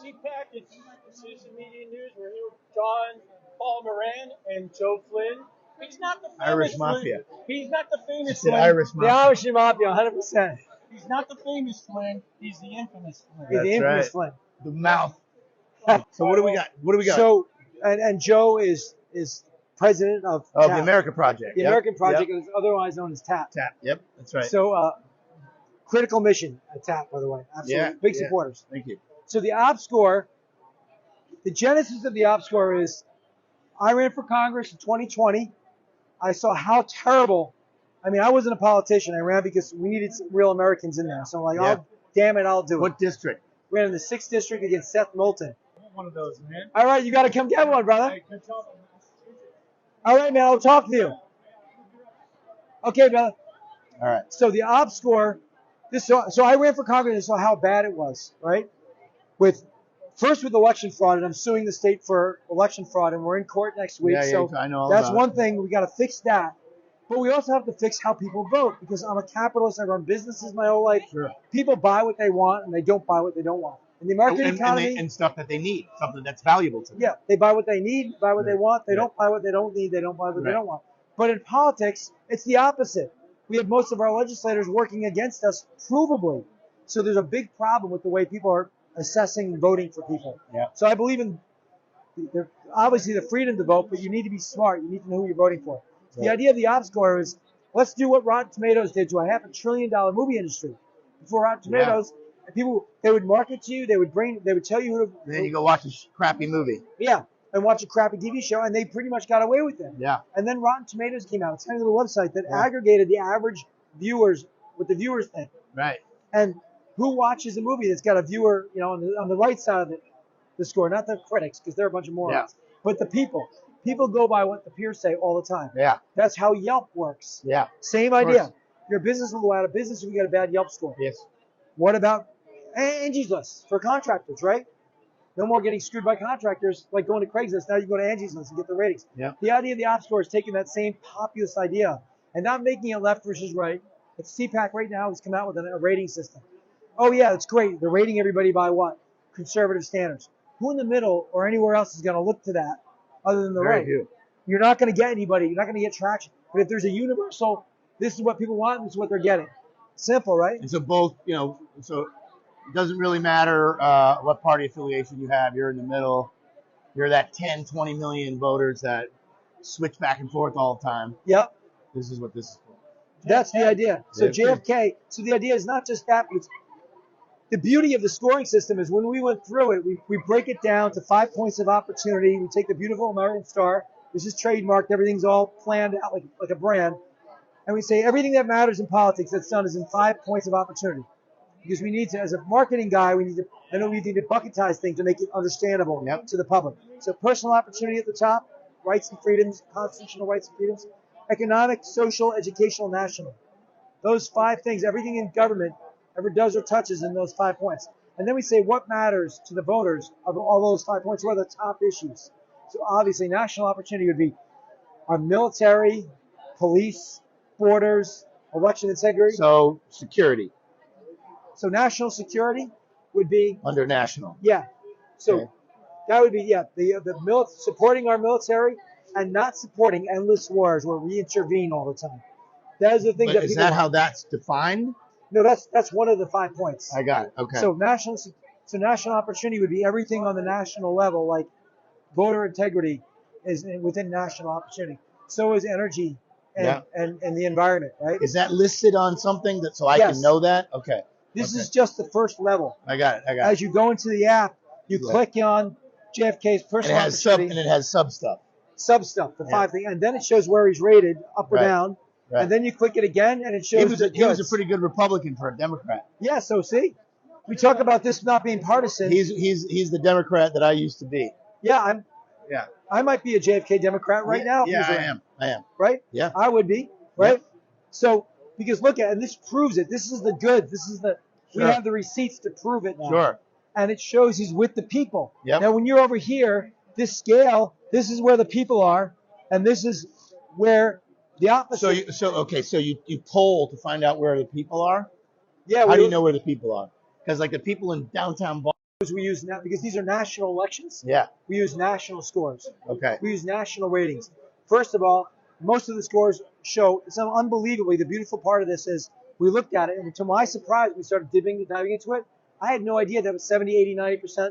CPAC, it's Citizen Media News. We're here with John Paul Moran and Joe Flynn. He's not the famous Irish Mafia. Flynn. He's not the famous The Flynn. Irish Mafia. The Irish Mafia, 100%. He's not the famous Flynn. He's the infamous Flynn. He's the infamous right. Flynn. The mouth. So what do we got? What do we got? So, and Joe is president of the TAP. America Project. The American Project is otherwise known as TAP. TAP. Yep, that's right. So, critical mission at TAP, by the way. Absolutely. Yeah, Big supporters. Thank you. So the OppScore, the genesis of the OppScore is I ran for Congress in 2020. I saw how terrible. I mean, I wasn't a politician. I ran because we needed some real Americans in there. So I'm like, oh, damn it, I'll do it. What district? Ran in the 6th district against Seth Moulton. One of those, man. All right, you got to come get one, brother. Hey, good job. All right, man, I'll talk to you. Okay, brother. All right. So the OppScore, so I ran for Congress and saw how bad it was, right? First with election fraud, and I'm suing the state for election fraud, and we're in court next week. So I know all that's about one thing. We got to fix that. But we also have to fix how people vote, because I'm a capitalist. I run businesses my whole life. Sure. People buy what they want, and they don't buy what they don't want. In the American economy, and stuff that they need, something that's valuable to them. yeah, they buy what they need, buy what they want. They don't buy what they don't need. They don't buy what they don't want. But in politics, it's the opposite. We have most of our legislators working against us, provably. So there's a big problem with the way people are assessing voting for people. Yeah. So I believe in obviously the freedom to vote, but you need to be smart. You need to know who you're voting for. So the idea of the OppScore is, let's do what Rotten Tomatoes did to a $500 billion movie industry. Before Rotten Tomatoes, people, they would market to you, they would tell you who to. And then you go watch a crappy movie. Yeah, and watch a crappy TV show, and they pretty much got away with it. Yeah. And then Rotten Tomatoes came out, a tiny little website that aggregated the average viewers, what the viewers think. Right. And who watches a movie that's got a viewer, on the right side of the score, not the critics, because they're a bunch of morons, but the people. People go by what the peers say all the time. Yeah. That's how Yelp works. Yeah. Same idea. Your business will go out of business if you get a bad Yelp score. Yes. What about Angie's List for contractors, right? No more getting screwed by contractors like going to Craigslist. Now you go to Angie's List and get the ratings. Yeah. The idea of the OppScore is taking that same populist idea and not making it left versus right. It's CPAC right now has come out with a rating system. Oh, yeah, it's great. They're rating everybody by what? Conservative standards. Who in the middle or anywhere else is going to look to that other than the right? You're not going to get anybody. You're not going to get traction. But if there's a universal, this is what people want, this is what they're getting. Simple, right? And so both, so it doesn't really matter what party affiliation you have. You're in the middle. You're that 10, 20 million voters that switch back and forth all the time. Yep. This is what this is for. That's the idea. So JFK, so the idea is not just that, but it's the beauty of the scoring system is when we went through it, we break it down to 5 points of opportunity. We take the beautiful American star, which is trademarked, everything's all planned out like a brand, and we say everything that matters in politics that's done is in 5 points of opportunity. Because we need to, as a marketing guy, we need to bucketize things to make it understandable to the public. So personal opportunity at the top, rights and freedoms, constitutional rights and freedoms, economic, social, educational, national. Those 5 things, everything in government ever does or touches in those 5 points. And then we say what matters to the voters of all those 5 points, what are the top issues. So obviously national opportunity would be our military, police, borders, election integrity. So security. So national security would be under national. Yeah. So that would be supporting our military and not supporting endless wars where we intervene all the time. That is the thing. Is that how that's defined? No, that's one of the 5 points. I got it. Okay. So national opportunity would be everything on the national level, like voter integrity is within national opportunity. So is energy and the environment, right? Is that listed on something so I can know that? Okay. This is just the first level. I got it. As you go into the app, you click on JFK's personal opportunity. And it has sub stuff. Sub stuff, the 5 things. And then it shows where he's rated, up or down. Right. And then you click it again, and it shows he was a pretty good Republican for a Democrat. Yeah, so see? We talk about this not being partisan. He's the Democrat that I used to be. Yeah, I might be a JFK Democrat right now. Yeah, I am. Right? Yeah. I would be, right? Yeah. So, because look at it, and this proves it. This is the good. We have the receipts to prove it now. Sure. And it shows he's with the people. Yep. Now, when you're over here, this scale, this is where the people are, and this is where the opposite. So you poll to find out where the people are? Yeah. How do you know where the people are? Because like the people in downtown Boston we use now, because these are national elections. Yeah. We use national scores. Okay. We use national ratings. First of all, most of the scores show, some unbelievably, the beautiful part of this is we looked at it, and to my surprise, we started diving into it. I had no idea that was 70, 80, 90%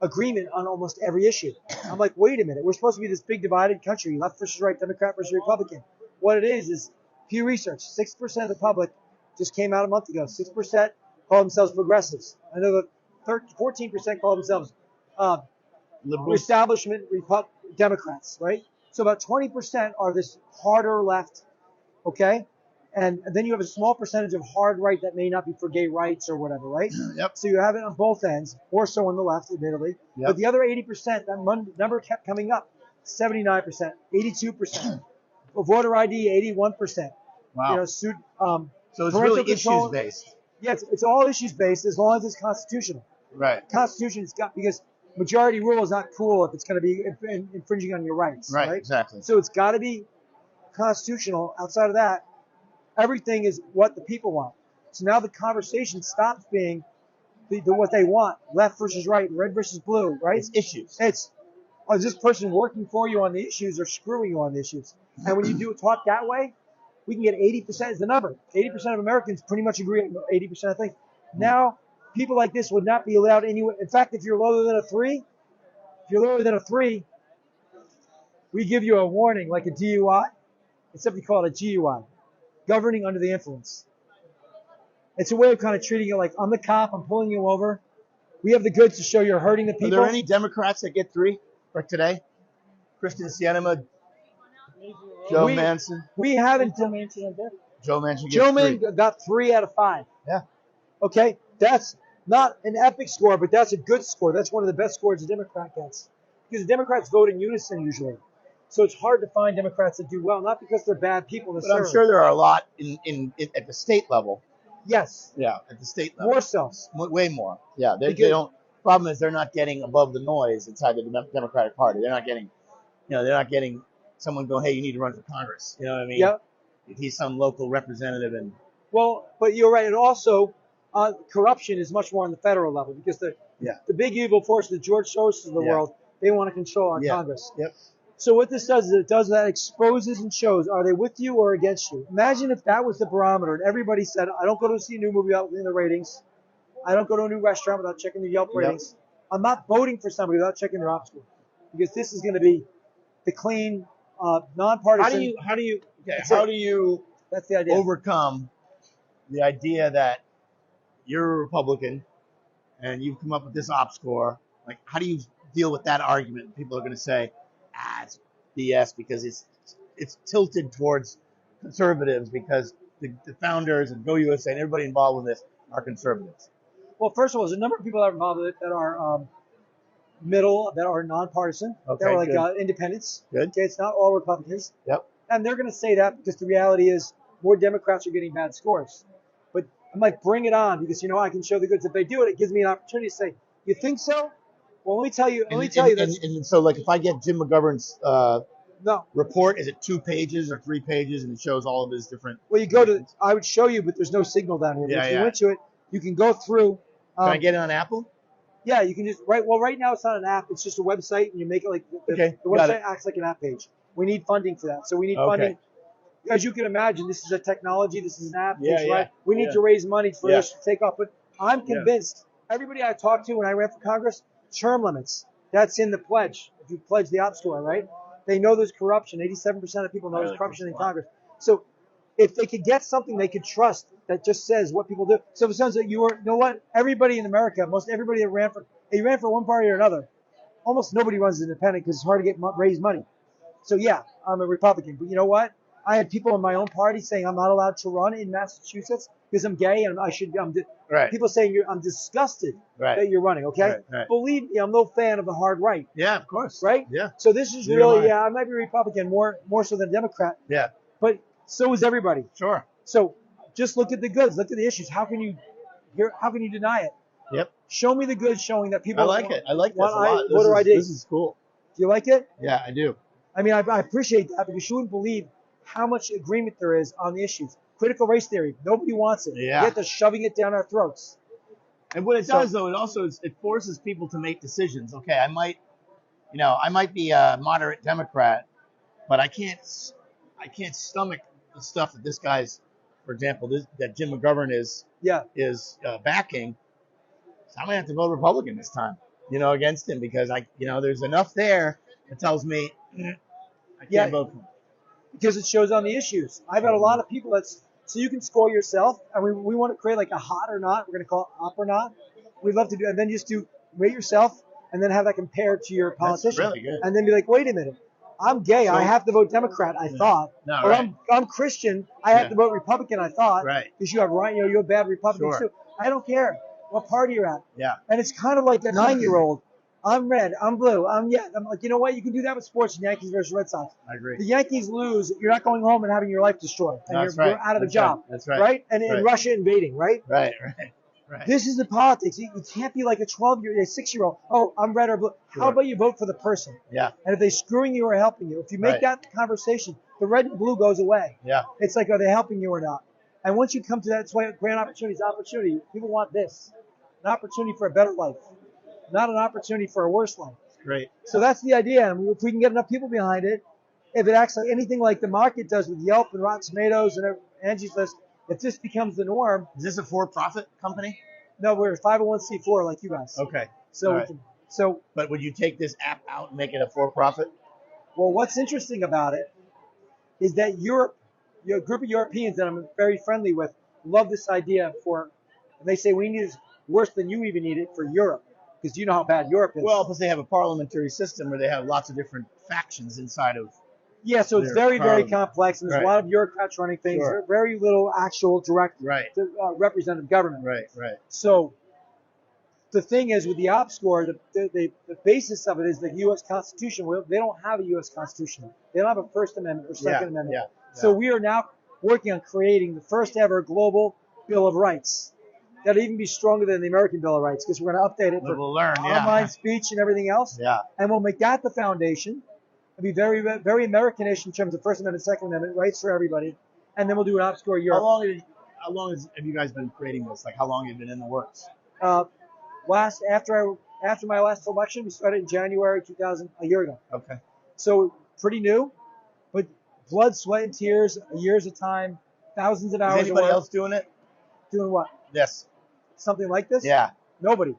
agreement on almost every issue. I'm like, wait a minute, we're supposed to be this big divided country, left versus right, Democrat versus Republican. What it is Pew Research, 6% of the public just came out a month ago. 6% call themselves progressives. I know that 14% call themselves establishment Democrats, right? So about 20% are this harder left, okay? And then you have a small percentage of hard right that may not be for gay rights or whatever, right? Yep. So you have it on both ends, more so on the left, admittedly. Yep. But the other 80%, that number kept coming up. 79%, 82%. Voter ID, 81%. Wow. You know, so it's really issues based. Yes, it's all issues based as long as it's constitutional. Right. Constitution's got, because majority rule is not cool if it's going to be infringing on your rights. Right. Right. Exactly. So it's got to be constitutional. Outside of that, everything is what the people want. So now the conversation stops being what they want, left versus right, red versus blue, right? It's issues. It's, is this person working for you on the issues or screwing you on the issues? And when you do it talk that way, we can get 80% is the number. 80% of Americans pretty much agree on 80% of things. Now, people like this would not be allowed anywhere. In fact, if you're lower than a 3, we give you a warning like a DUI, except we call it a GUI, governing under the influence. It's a way of kind of treating it like, I'm the cop, I'm pulling you over. We have the goods to show you're hurting the people. Are there any Democrats that get 3 for today? Kristen Sinema, Joe Manchin. We haven't. Joe Manchin gets Joe 3. Manchin got 3 out of 5. Yeah. Okay, that's not an epic score, but that's a good score. That's one of the best scores a Democrat gets, because the Democrats vote in unison usually. So it's hard to find Democrats that do well, not because they're bad people necessarily. But I'm sure there are a lot in at the state level. Yes. Yeah, at the state level. More so. Way more. Yeah, they don't. Problem is, they're not getting above the noise inside the Democratic Party. They're not getting someone going, hey, you need to run for Congress. You know what I mean? Yep. If he's some local representative and. Well, but you're right, and also corruption is much more on the federal level, because the big evil force, the George Soroses of the world, they want to control our Congress. Yep. So what this does is that exposes and shows, are they with you or against you? Imagine if that was the barometer and everybody said, I don't go to see a new movie without looking at the ratings. I don't go to a new restaurant without checking the Yelp ratings. I'm not voting for somebody without checking their OppScore, because this is going to be the clean, nonpartisan. How do you That's the idea. overcome the idea that you're a Republican and you've come up with this OppScore? Like, how do you deal with that argument? People are going to say, it's BS because it's tilted towards conservatives because the founders and Go USA and everybody involved with this are conservatives. Well, first of all, there's a number of people that are involved with it that are middle, that are nonpartisan, that are like independents. Good. Okay, it's not all Republicans. Yep. And they're going to say that because the reality is more Democrats are getting bad scores. But I'm like, bring it on, because I can show the goods. If they do it, it gives me an opportunity to say, you think so? Well, let me tell you. And so, like, if I get Jim McGovern's no report, is it 2 pages or 3 pages, and it shows all of his different? Well, you go to. I would show you, but there's no signal down here. But if you went to it, you can go through. Can I get it on Apple? Yeah, you can just right now it's not an app. It's just a website, and you make it like the website acts like an app page. We need funding for that, so we need funding. As you can imagine, this is a technology. This is an app. Right? We need to raise money for this to take off. But I'm convinced everybody I talked to when I ran for Congress, term limits. That's in the pledge. If you pledge the OppScore, right? They know there's corruption. 87% of people know there's corruption in Congress. So if they could get something they could trust that just says what people do. So if it sounds like everybody in America, most everybody that ran for one party or another, almost nobody runs independent because it's hard to raise money. So yeah, I'm a Republican. But you know what? I had people in my own party saying I'm not allowed to run in Massachusetts because I'm gay and people saying I'm disgusted that you're running. Okay, right. Believe me, I'm no fan of the hard right. Yeah, of course. Right. Yeah. So this is I might be a Republican more so than a Democrat. Yeah. But so is everybody. Sure. So just look at the goods. Look at the issues. How can you deny it? Yep. Show me the goods showing that people. I like it. I like this a lot. This is cool. Do you like it? Yeah, I do. I mean, I appreciate that, because you wouldn't believe how much agreement there is on the issues. Critical race theory. Nobody wants it. Yeah. Yet they're shoving it down our throats. And what it does, though, it also it forces people to make decisions. Okay, I might be a moderate Democrat, but I can't stomach the stuff that this guy's, for example, that Jim McGovern is backing. So I'm gonna have to vote Republican this time, against him because there's enough there that tells me I can't vote for him. Because it shows on the issues. I've had a lot of people so you can score yourself, and we want to create like a hot or not. We're going to call it op or not. We'd love to do, and then just rate yourself, and then have that compared to your politician. That's really good. And then be like, wait a minute, I'm gay, I have to vote Democrat, I thought. No, or right. I'm Christian, I have to vote Republican, I thought. Right. Because you have you have bad Republicans too. I don't care what party you're at. Yeah. And it's kind of like a 9-year-old. I'm red, I'm blue, I'm like, you know what? You can do that with sports, Yankees versus Red Sox. I agree. The Yankees lose, you're not going home and having your life destroyed. And you're out of a job. That's right. Right? And Russia invading, right? Right. This is the politics. You can't be like a 6-year-old. Oh, I'm red or blue. How about you vote for the person? Yeah. And if they're screwing you or helping you, if you make that conversation, the red and blue goes away. Yeah. It's like, are they helping you or not? And once you come to that, it's why grand opportunity is opportunity. People want this. An opportunity for a better life. Not an opportunity for a worse life. Great. So that's the idea. And if we can get enough people behind it, if it acts like anything like the market does with Yelp and Rotten Tomatoes and Angie's List, if this becomes the norm. Is this a for-profit company? No, we're a 501c4 like you guys. Okay. So, But would you take this app out and make it a for-profit? Well, what's interesting about it is that Europe, a group of Europeans that I'm very friendly with, love this idea and they say we need it worse than you even need it for Europe. Because you know how bad Europe is. Well, plus they have a parliamentary system where they have lots of different factions inside of. Yeah, so it's very, very complex, and there's a lot of bureaucrats running things. Sure. Very little actual direct representative government. Right. So the thing is, with the OppScore, the basis of it is the U.S. Constitution. Well, they don't have a U.S. Constitution. They don't have a First Amendment or Second Amendment. Yeah. So we are now working on creating the first ever global Bill of Rights. That'll even be stronger than the American Bill of Rights because we're going to update it for online speech and everything else. Yeah. And we'll make that the foundation. It'll be very, very Americanish in terms of First Amendment, Second Amendment, rights for everybody. And then we'll do an OppScore Europe. How long have you guys been creating this? Like, how long have you been in the works? After my last election, we started in January 2000, a year ago. Okay. So pretty new, but blood, sweat, and tears, years of time, thousands of hours. Is anybody else doing it? Doing what? This. Something like this? Yeah. Nobody.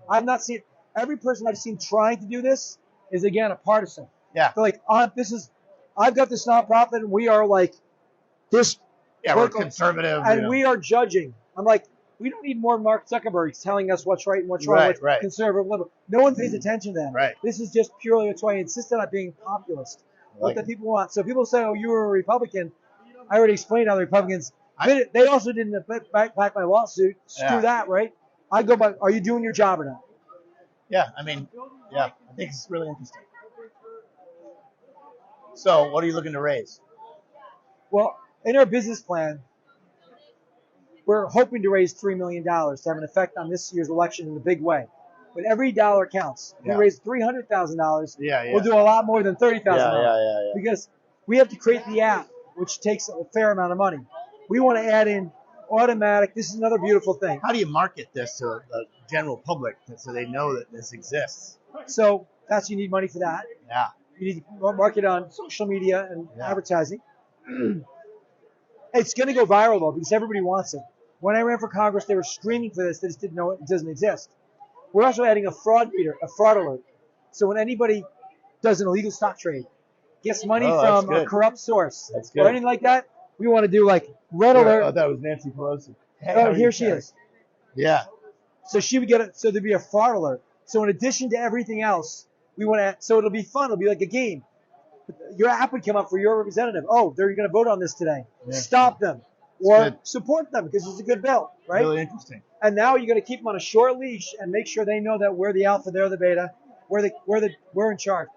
I've not seen. Every person I've seen trying to do this is again a partisan. Yeah. They're like, I've got this nonprofit, and we are like this. Yeah, we're conservative, and we are judging. I'm like, we don't need more Mark Zuckerberg telling us what's right and what's wrong, what's conservative, liberal. No one pays attention to that. Right. This is just purely. That's why I insisted on being populist. What the people want. So people say, oh, you were a Republican. I already explained how the Republicans. They also didn't back my lawsuit. Screw that, right? I go by, are you doing your job or not? Yeah, I think it's really interesting. So, what are you looking to raise? Well, in our business plan, we're hoping to raise $3 million to have an effect on this year's election in a big way. But every dollar counts. If we raise $300,000, we'll do a lot more than $30,000. Because we have to create the app, which takes a fair amount of money. We want to add in automatic. This is another beautiful thing. How do you market this to the general public so they know that this exists? So you need money for that. Yeah. You need to market on social media and advertising. It's going to go viral, though, because everybody wants it. When I ran for Congress, they were screaming for this. They just didn't know it doesn't exist. We're also adding a fraud meter, a fraud alert. So when anybody does an illegal stock trade, gets money from a corrupt source, or anything like that, we want to do like red alert. I thought it was Nancy Pelosi. Oh, here she is. Yeah. So she would get it. So there'd be a fraud alert. So in addition to everything else, we want to. So it'll be fun. It'll be like a game. Your app would come up for your representative. Oh, they're going to vote on this today. Yeah. Stop them or support them because it's a good bill, right? Really interesting. And now you're going to keep them on a short leash and make sure they know that we're the alpha, they're the beta, we're in charge.